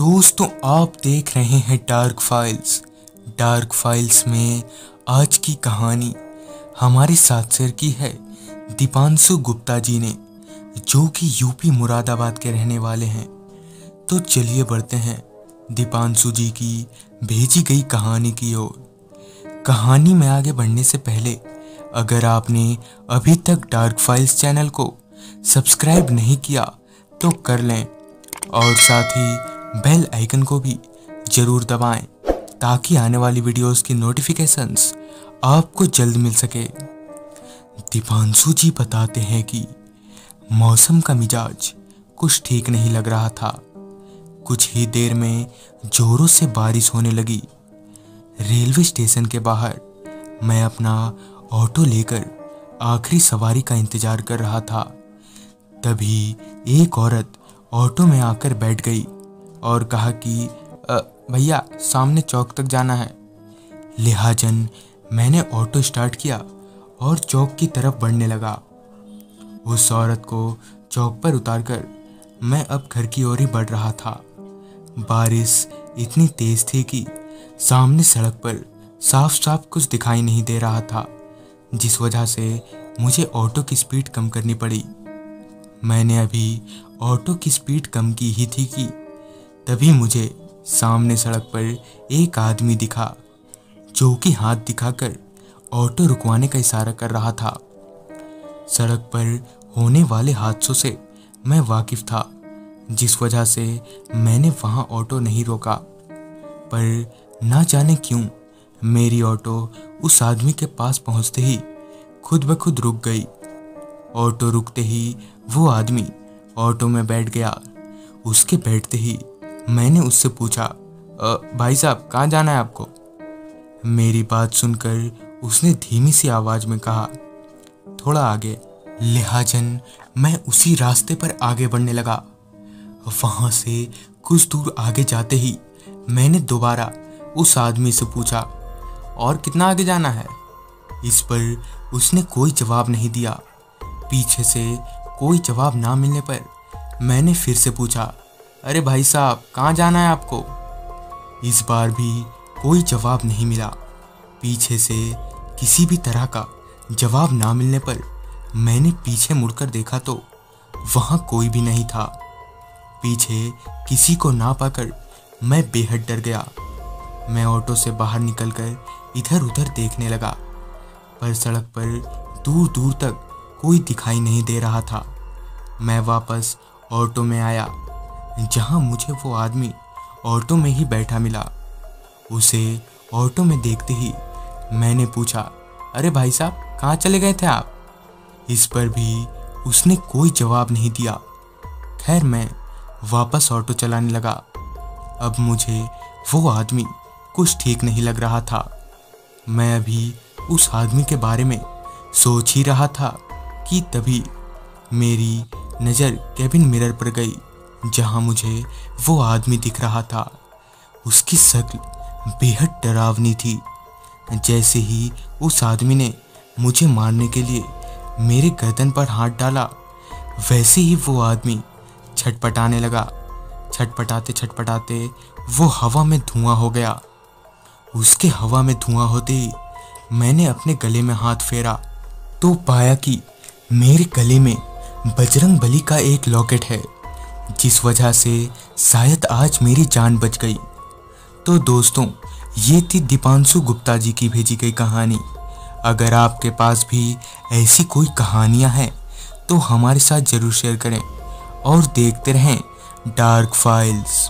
दोस्तों आप देख रहे हैं डार्क फाइल्स। डार्क फाइल्स में आज की कहानी हमारे साथ शेयर की है दीपांशु गुप्ता जी ने, जो कि यूपी मुरादाबाद के रहने वाले हैं। तो चलिए बढ़ते हैं दीपांशु जी की भेजी गई कहानी की ओर। कहानी में आगे बढ़ने से पहले अगर आपने अभी तक डार्क फाइल्स चैनल को सब्सक्राइब नहीं किया तो कर लें और साथ ही बेल आइकन को भी जरूर दबाएं ताकि आने वाली वीडियोस की नोटिफिकेशंस आपको जल्द मिल सके। दीपांशु जी बताते हैं कि मौसम का मिजाज कुछ ठीक नहीं लग रहा था। कुछ ही देर में जोरों से बारिश होने लगी। रेलवे स्टेशन के बाहर मैं अपना ऑटो लेकर आखिरी सवारी का इंतजार कर रहा था। तभी एक औरत ऑटो में आकर बैठ गई और कहा कि भैया सामने चौक तक जाना है। लिहाजन मैंने ऑटो स्टार्ट किया और चौक की तरफ बढ़ने लगा। उस औरत को चौक पर उतारकर मैं अब घर की ओर ही बढ़ रहा था। बारिश इतनी तेज थी कि सामने सड़क पर साफ साफ कुछ दिखाई नहीं दे रहा था, जिस वजह से मुझे ऑटो की स्पीड कम करनी पड़ी। मैंने अभी ऑटो की स्पीड कम की ही थी कि तभी मुझे सामने सड़क पर एक आदमी दिखा, जो कि हाथ दिखाकर ऑटो रुकवाने का इशारा कर रहा था। सड़क पर होने वाले हादसों से मैं वाकिफ था, जिस वजह से मैंने वहां ऑटो नहीं रोका। पर ना जाने क्यों मेरी ऑटो उस आदमी के पास पहुंचते ही खुद ब खुद रुक गई। ऑटो रुकते ही वो आदमी ऑटो में बैठ गया। उसके बैठते ही मैंने उससे पूछा, भाई साहब कहाँ जाना है आपको? मेरी बात सुनकर उसने धीमी सी आवाज में कहा, थोड़ा आगे। लिहाजन मैं उसी रास्ते पर आगे बढ़ने लगा। वहां से कुछ दूर आगे जाते ही मैंने दोबारा उस आदमी से पूछा, और कितना आगे जाना है? इस पर उसने कोई जवाब नहीं दिया। पीछे से कोई जवाब ना मिलने पर मैंने फिर से पूछा, अरे भाई साहब कहाँ जाना है आपको? इस बार भी कोई जवाब नहीं मिला। पीछे से किसी भी तरह का जवाब ना मिलने पर मैंने पीछे मुड़कर देखा तो वहाँ कोई भी नहीं था। पीछे किसी को ना पाकर मैं बेहद डर गया। मैं ऑटो से बाहर निकलकर इधर उधर देखने लगा, पर सड़क पर दूर दूर तक कोई दिखाई नहीं दे रहा था। मैं वापस ऑटो में आया, जहां मुझे वो आदमी ऑटो में ही बैठा मिला। उसे ऑटो में देखते ही मैंने पूछा, अरे भाई साहब कहाँ चले गए थे आप? इस पर भी उसने कोई जवाब नहीं दिया। खैर मैं वापस ऑटो चलाने लगा। अब मुझे वो आदमी कुछ ठीक नहीं लग रहा था। मैं अभी उस आदमी के बारे में सोच ही रहा था कि तभी मेरी नज़र कैबिन मिरर पर गई, जहां मुझे वो आदमी दिख रहा था। उसकी शक्ल बेहद डरावनी थी। जैसे ही उस आदमी ने मुझे मारने के लिए मेरे गर्दन पर हाथ डाला, वैसे ही वो आदमी छटपटाने लगा। छटपटाते छटपटाते वो हवा में धुआं हो गया। उसके हवा में धुआं होते ही मैंने अपने गले में हाथ फेरा तो पाया कि मेरे गले में बजरंग बली का एक लॉकेट है, जिस वजह से शायद आज मेरी जान बच गई। तो दोस्तों ये थी दीपांशु गुप्ता जी की भेजी गई कहानी। अगर आपके पास भी ऐसी कोई कहानियां हैं तो हमारे साथ जरूर शेयर करें और देखते रहें डार्क फाइल्स।